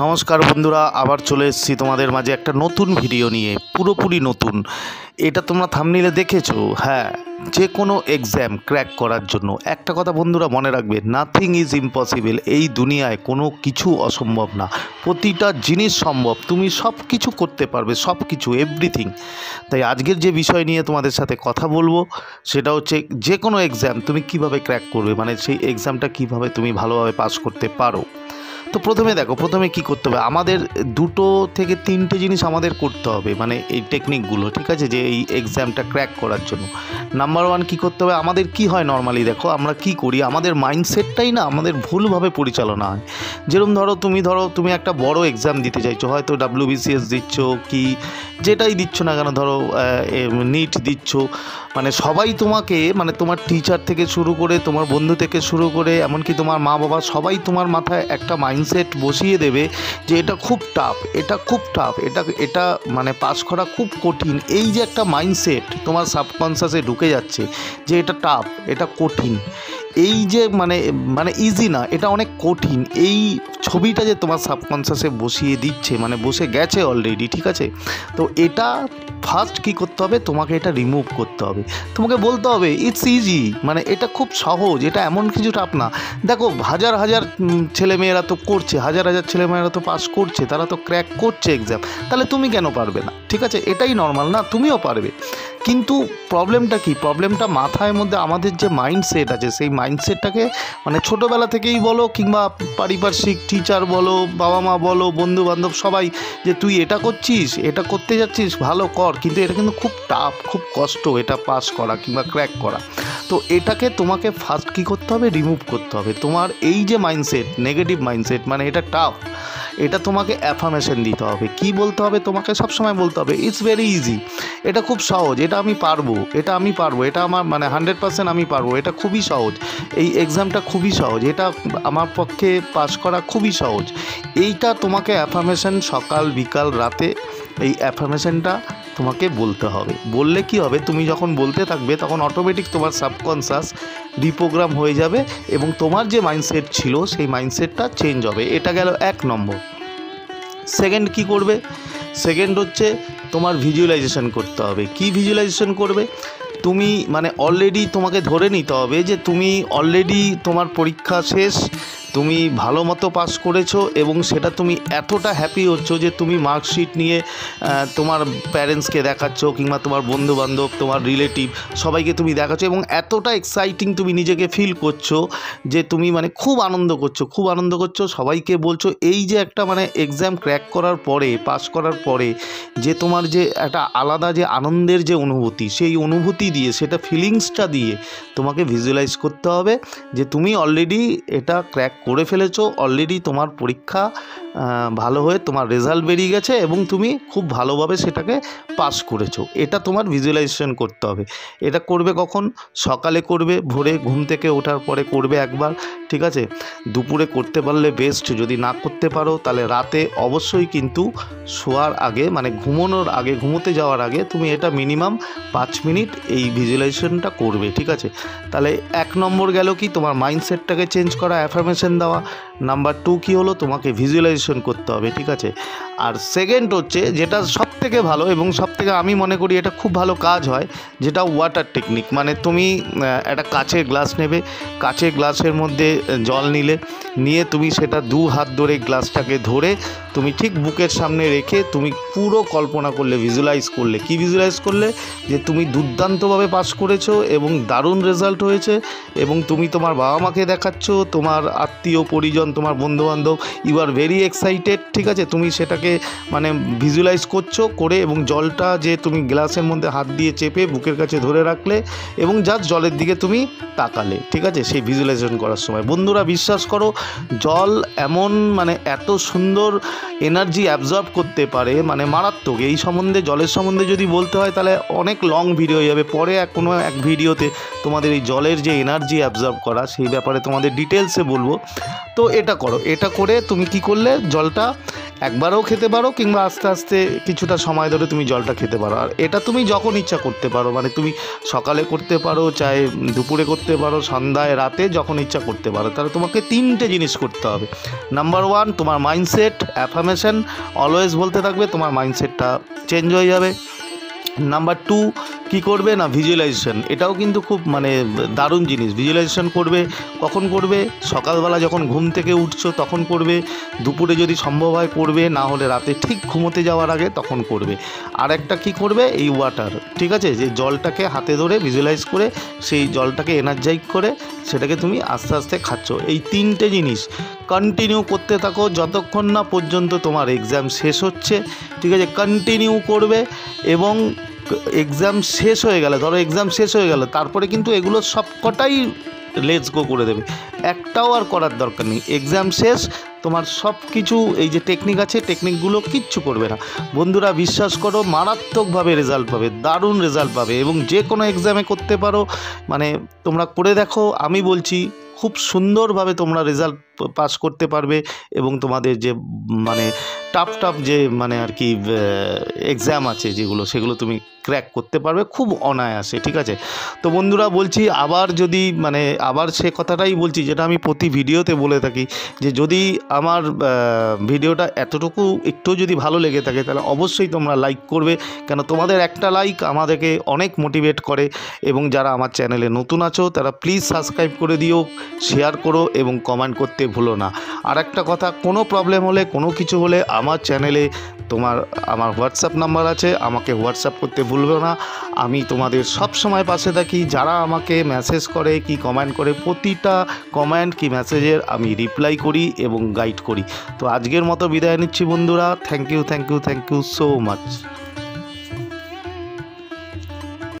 নমস্কার বন্ধুরা, আবার চলে এসেছি তোমাদের মাঝে একটা নতুন ভিডিও নিয়ে, পুরোপুরি নতুন। এটা তোমরা থাম্বনেইলে দেখেছো। হ্যাঁ, যে কোনো এক্সাম ক্র্যাক করার জন্য একটা কথা বন্ধুরা মনে রাখবে, নাথিং ইজ ইম্পসিবল। এই দুনিয়ায় কোনো কিছু অসম্ভব না, প্রতিটা জিনিস সম্ভব। তুমি সব কিছু করতে পারবে, সব কিছু, এভরিথিং। তাই আজকের যে বিষয় নিয়ে তোমাদের সাথে কথা বলবো সেটা হচ্ছে যে কোনো এক্সাম তুমি কিভাবে ক্র্যাক করবে, মানে সেই এক্সামটা কিভাবে তুমি ভালোভাবে পাস করতে পারো। তো প্রথমে কি করতে হবে, আমাদের 2 থেকে 3টে জিনিস আমাদের করতে হবে, মানে এই টেকনিকগুলো, ঠিক আছে, যে এই এক্সামটা ক্র্যাক করার জন্য। নাম্বার 1 কী করতে হবে, আমাদের কি হয় নর্মালি, দেখো আমরা কি করি, আমাদের মাইন্ডসেটটাই না আমাদের ভুলভাবে পরিচালনা হয়। যেরকম তুমি একটা বড় এক্সাম দিতে চাইছো, হয়তো WBCS দিচ্ছ কি যেটাই দিচ্ছ না কেন, ধরো নিট দিচ্ছ, মানে সবাই তোমাকে, মানে তোমার টিচার থেকে শুরু করে তোমার বন্ধু থেকে শুরু করে এমনকি তোমার মা বাবা সবাই তোমার মাথায় একটা মাইন্ডসেট বসিয়ে দেবে যে এটা খুব টাফ, এটা মানে পাস করা খুব কঠিন। এই যে একটা মাইন্ডসেট তোমার সাবকনসিয়াসে ঢুকে যাচ্ছে যে এটা টাফ, এটা কঠিন, এই যে মানে ইজি না, এটা অনেক কঠিন, এই ছবিটা যে তোমার সাবকনসিয়াসে বসিয়ে দিচ্ছে, মানে বসে গেছে অলরেডি, ঠিক আছে। তো এটা ফার্স্ট কী করতে হবে, তোমাকে এটা রিমুভ করতে হবে। তোমাকে বলতে হবে ইটস ইজি, মানে এটা খুব সহজ, এটা এমন কিছু টাফ না। দেখো হাজার হাজার ছেলেমেয়েরা তো করছে, হাজার হাজার ছেলেমেয়েরা তো পাস করছে, তারা তো ক্র্যাক করছে এক্সাম, তাহলে তুমি কেন পারবে না? ঠিক আছে, এটাই নর্মাল না, তুমিও পারবে। কিন্তু প্রবলেমটা কি, প্রবলেমটা মাথায় মধ্যে আমাদের যে মাইন্ডসেট আছে, সেই মাইন্ডসেটটাকে মানে ছোটোবেলা থেকেই বলো কিংবা পারিপার্শ্বিক টিচার বলো, বাবা মা বলো, বন্ধু বান্ধব সবাই, যে তুই এটা করছিস, এটা করতে যাচ্ছিস, ভালো কর, কিন্তু এটা কিন্তু খুব টাফ, খুব কষ্ট এটা পাস করা কিংবা ক্র্যাক করা। তো এটাকে তোমাকে ফার্স্ট কী করতে হবে, রিমুভ করতে হবে। তোমার এই যে মাইন্ডসেট, নেগেটিভ মাইন্ডসেট, মানে এটা টাফ, এটা তোমাকে অ্যাফার্মেশন দিতে হবে। কি বলতে হবে তোমাকে, সবসময় বলতে হবে ইটস ভেরি ইজি, এটা খুব সহজ, এটা আমি পারবো, এটা আমার মানে 100% আমি পারবো, এটা খুবই সহজ, এই এক্সামটা খুবই সহজ, এটা আমার পক্ষে পাস করা খুবই সহজ। এইটা তোমাকে অ্যাফার্মেশন সকাল বিকাল রাতে এই অ্যাফার্মেশনটা তোমাকে বলতে হবে। বললে কি হবে, তুমি যখন বলতে থাকবে তখন অটোমেটিক তোমার সাবকনসিয়াস রিপ্রোগ্রাম হয়ে যাবে এবং তোমার যে মাইন্ডসেট ছিল সেই মাইন্ডসেটটা চেঞ্জ হবে। এটা গেল 1 নম্বর। সেকেন্ড কি করবে, সেকেন্ড হচ্ছে তোমার ভিজুয়ালাইজেশন করতে হবে। কি ভিজুয়ালাইজেশন করবে, তুমি মানে অলরেডি তোমাকে ধরে নিতে হবে যে তুমি অলরেডি তোমার পরীক্ষা শেষ, তুমি ভালো মতো পাস করেছো এবং সেটা তুমি এতটা হ্যাপি হচ্ছ যে তুমি মার্কশিট নিয়ে তোমার প্যারেন্টসকে দেখাচ্ছ কিংবা তোমার বন্ধুবান্ধব, তোমার রিলেটিভ সবাইকে তুমি দেখাচ্ছ এবং এতটা এক্সাইটিং তুমি নিজেকে ফিল করছো যে তুমি মানে খুব আনন্দ করছো, সবাইকে বলছো। এই যে একটা মানে এক্সাম ক্র্যাক করার পরে, পাস করার পরে যে তোমার যে একটা আলাদা যে আনন্দের যে অনুভূতি, সেই অনুভূতি দিয়ে, সেটা ফিলিংসটা দিয়ে তোমাকে ভিজুয়ালাইজ করতে হবে যে তুমি অলরেডি এটা ক্র্যাক করে ফেলেছো, অলরেডি তোমার পরীক্ষা ভালো হয়ে তোমার রেজাল্ট বেরিয়ে গেছে এবং তুমি খুব ভালোভাবে সেটাকে পাস করেছো। এটা তোমার ভিজুয়ালাইজেশন করতে হবে। এটা করবে কখন, সকালে করবে, ভোরে ঘুম থেকে ওঠার পরে করবে একবার, ঠিক আছে। দুপুরে করতে পারলে বেস্ট, যদি না করতে পারো তাহলে রাতে অবশ্যই, কিন্তু শোয়ার আগে মানে ঘুমানোর আগে, ঘুমোতে যাওয়ার আগে তুমি এটা মিনিমাম 5 মিনিট এই ভিজুয়ালাইজেশনটা করবে, ঠিক আছে। তাহলে 1 নম্বর গেল কি, তোমার মাইন্ডসেটটাকে চেঞ্জ করা, অ্যাফার্মেশন দেওয়া। নাম্বার 2 কী হলো, তোমাকে ভিজুয়ালাইজেশন করতে হবে, ঠিক আছে। আর সেকেন্ড হচ্ছে যেটা সবথেকে ভালো এবং সবথেকে আমি মনে করি এটা খুব ভালো কাজ হয়, যেটা ওয়াটার টেকনিক। মানে তুমি একটা কাচের গ্লাস নেবে, কাচের গ্লাসের মধ্যে জল নিয়ে তুমি সেটা 2 হাত ধরে গ্লাসটাকে ধরে তুমি ঠিক বুকের সামনে রেখে তুমি পুরো কল্পনা করলে, ভিজুয়ালাইজ করলে, কি ভিজুয়ালাইজ করলে, যে তুমি দুর্দান্তভাবে পাস করেছো এবং দারুণ রেজাল্ট হয়েছে এবং তুমি তোমার বাবা মাকে দেখাচ্ছ, তোমার আত্মীয় পরিজন, তোমার বন্ধুবান্ধব, ইউ আর ভেরি এক্সাইটেড, ঠিক আছে। তুমি সেটাকে মানে ভিজুয়ালাইজ করছো করে এবং জলটা যে তুমি গ্লাসের মধ্যে হাত দিয়ে চেপে বুকের কাছে ধরে রাখলে এবং জাস্ট জলের দিকে তুমি তাকালে, ঠিক আছে, সেই ভিজুয়ালাইজেশন করার সময়। বন্ধুরা বিশ্বাস করো, জল এমন মানে এত সুন্দর এনার্জি অ্যাবজর্ব করতে পারে, মানে মারাত্মক। এই সম্বন্ধে, জলের সম্বন্ধে যদি বলতে হয় তাহলে অনেক লং ভিডিও হয়ে যাবে, পরে কোনো এক ভিডিওতে তোমাদের এই জলের যে এনার্জি অ্যাবজর্ব করা সেই ব্যাপারে তোমাদের ডিটেলসে বলবো। তো এটা করো, এটা করে তুমি কি করলে, জলটা একবারও খেতে পারো, কিংবা আস্তে আস্তে কিছুটা সময় ধরে তুমি জলটা খেতে পারো। আর এটা তুমি যখন ইচ্ছা করতে পারো, মানে তুমি সকালে করতে পারো, চাই দুপুরে করতে পারো, সন্ধ্যায়, রাতে, যখন ইচ্ছা করতে পারো। তাহলে তোমাকে 3টে জিনিস করতে হবে। নাম্বার 1, তোমার মাইন্ডসেট, অ্যাফার্মেশন অলওয়েজ বলতে থাকবে, তোমার মাইন্ডসেটটা চেঞ্জ হয়ে যাবে। নাম্বার 2 কী করবে না, ভিজুয়ালাইজেশন। এটাও কিন্তু খুব মানে দারুণ জিনিস। ভিজুয়ালাইজেশন করবে কখন করবে? সকালবেলা যখন ঘুম থেকে উঠছো তখন করবে, দুপুরে যদি সম্ভব হয় করবে, না হলে রাতে ঠিক ঘুমোতে যাওয়ার আগে তখন করবে। আর একটা কী করবে, এই ওয়াটার, ঠিক আছে, যে জলটাকে হাতে ধরে ভিজুয়ালাইজ করে সেই জলটাকে এনার্জাইজ করে সেটাকে তুমি আস্তে আস্তে খাচ্ছ। এই 3টে জিনিস কন্টিনিউ করতে থাকো যতক্ষণ না পর্যন্ত তোমার এক্সাম শেষ হচ্ছে, ঠিক আছে? কন্টিনিউ করবে, এবং এক্সাম শেষ হয়ে গেলে, ধরো এক্সাম শেষ হয়ে গেল, তারপরে কিন্তু এগুলো সবকটাই লেটস গো করে দেবে, একটাও আর করার দরকার নেই। এক্সাম শেষ, তোমার সব কিছু এই যে টেকনিক আছে, টেকনিকগুলো কিচ্ছু করবে না। বন্ধুরা বিশ্বাস করো, মারাত্মকভাবে রেজাল্ট পাবে, দারুণ রেজাল্ট পাবে, এবং যে কোনো এক্সামে করতে পারো। মানে তোমরা করে দেখো, আমি বলছি খুব সুন্দরভাবে তোমরা রেজাল্ট পাস করতে পারবে, এবং তোমাদের যে মানে টাফ যে মানে আর কি এক্সাম আছে যেগুলো, সেগুলো তুমি ক্র্যাক করতে পারবে খুব অনায়াসে, ঠিক আছে? তো বন্ধুরা বলছি, আবার যদি মানে আবার সে কথাটাই বলছি যেটা আমি প্রতি ভিডিওতে বলে থাকি, যে যদি আমার ভিডিওটা এতটুকু একটু যদি ভালো লেগে থাকে তাহলে অবশ্যই তোমরা লাইক করবে, কেন তোমাদের একটা লাইক আমাদেরকে অনেক মোটিভেট করে। এবং যারা আমার চ্যানেলে নতুন আছো তারা প্লিজ সাবস্ক্রাইব করে দিও, শেয়ার করো এবং কমেন্ট করতে ভুলো না। আর একটা কথা, কোনো প্রবলেম হলে, কোনো কিছু হলে আমার চ্যানেলে আমার হোয়াটসঅ্যাপ নাম্বার আছে, আমাকে হোয়াটসঅ্যাপ করতে ভুলবে না। আমি তোমাদের সব সময় পাশে থাকি। যারা আমাকে মেসেজ করে কি কমেন্ট করে, প্রতিটা কমেন্ট কি মেসেজের আমি রিপ্লাই করি এবং গাইড করি। তো আজকের মতো বিদায় নিচ্ছি বন্ধুরা। Thank you so much.